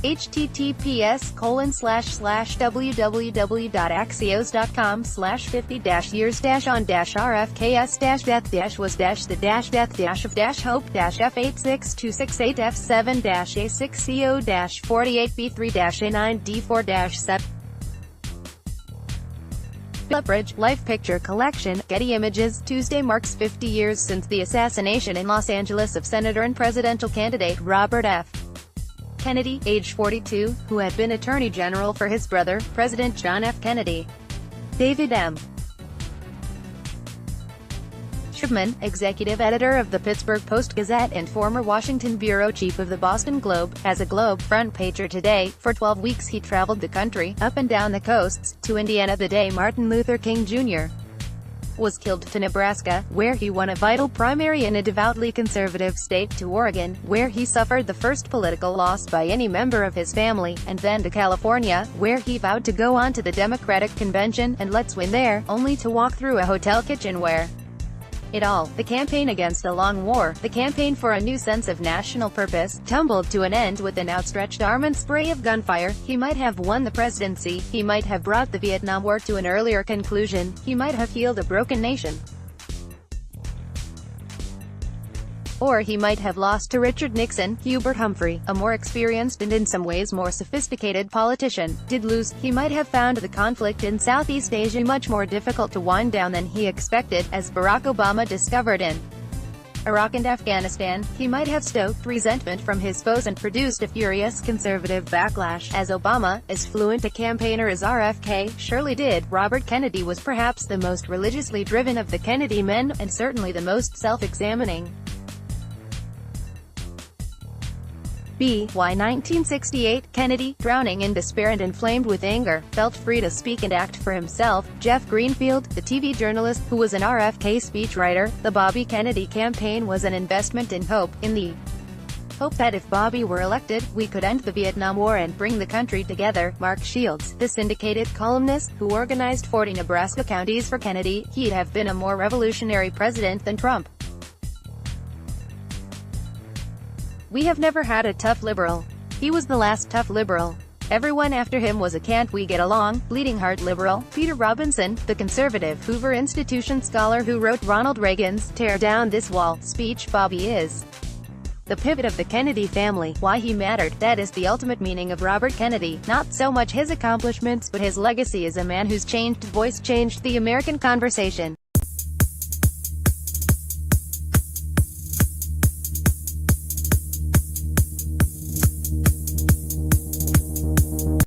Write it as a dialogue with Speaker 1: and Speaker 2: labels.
Speaker 1: https://www.axios.com/50-years-on-rfks-death-was-the-death-of-hope-f862268f7-a6co-48b3-9d4-7. Bridge Life Picture Collection, Getty Images. Tuesday marks 50 years since the assassination in Los Angeles of Senator and presidential candidate Robert F. Kennedy, age 42, who had been Attorney General for his brother, President John F. Kennedy. David M. Shipman, executive editor of the Pittsburgh Post-Gazette and former Washington bureau chief of the Boston Globe, has a Globe front pager today. For 12 weeks he traveled the country, up and down the coasts, to Indiana the day Martin Luther King Jr. was killed, to Nebraska, where he won a vital primary in a devoutly conservative state, to Oregon, where he suffered the first political loss by any member of his family, and then to California, where he vowed to go on to the Democratic Convention, and let's win there, only to walk through a hotel kitchen where it all, the campaign against a long war, the campaign for a new sense of national purpose, tumbled to an end with an outstretched arm and spray of gunfire. He might have won the presidency, he might have brought the Vietnam War to an earlier conclusion, he might have healed a broken nation. Or he might have lost to Richard Nixon. Hubert Humphrey, a more experienced and in some ways more sophisticated politician, did lose. He might have found the conflict in Southeast Asia much more difficult to wind down than he expected, as Barack Obama discovered in Iraq and Afghanistan. He might have stoked resentment from his foes and produced a furious conservative backlash, as Obama, as fluent a campaigner as RFK, surely did. Robert Kennedy was perhaps the most religiously driven of the Kennedy men, and certainly the most self-examining. Why 1968, Kennedy, drowning in despair and inflamed with anger, felt free to speak and act for himself. Jeff Greenfield, the TV journalist, who was an RFK speechwriter, the Bobby Kennedy campaign was an investment in hope, in the hope that if Bobby were elected, we could end the Vietnam War and bring the country together. Mark Shields, the syndicated columnist, who organized 40 Nebraska counties for Kennedy, he'd have been a more revolutionary president than Trump. We have never had a tough liberal. He was the last tough liberal. Everyone after him was a can't we get along, bleeding heart liberal. Peter Robinson, the conservative Hoover Institution scholar who wrote Ronald Reagan's "Tear Down This Wall" speech. Bobby is the pivot of the Kennedy family. Why he mattered, that is the ultimate meaning of Robert Kennedy. Not so much his accomplishments, but his legacy as a man whose changed voice changed the American conversation.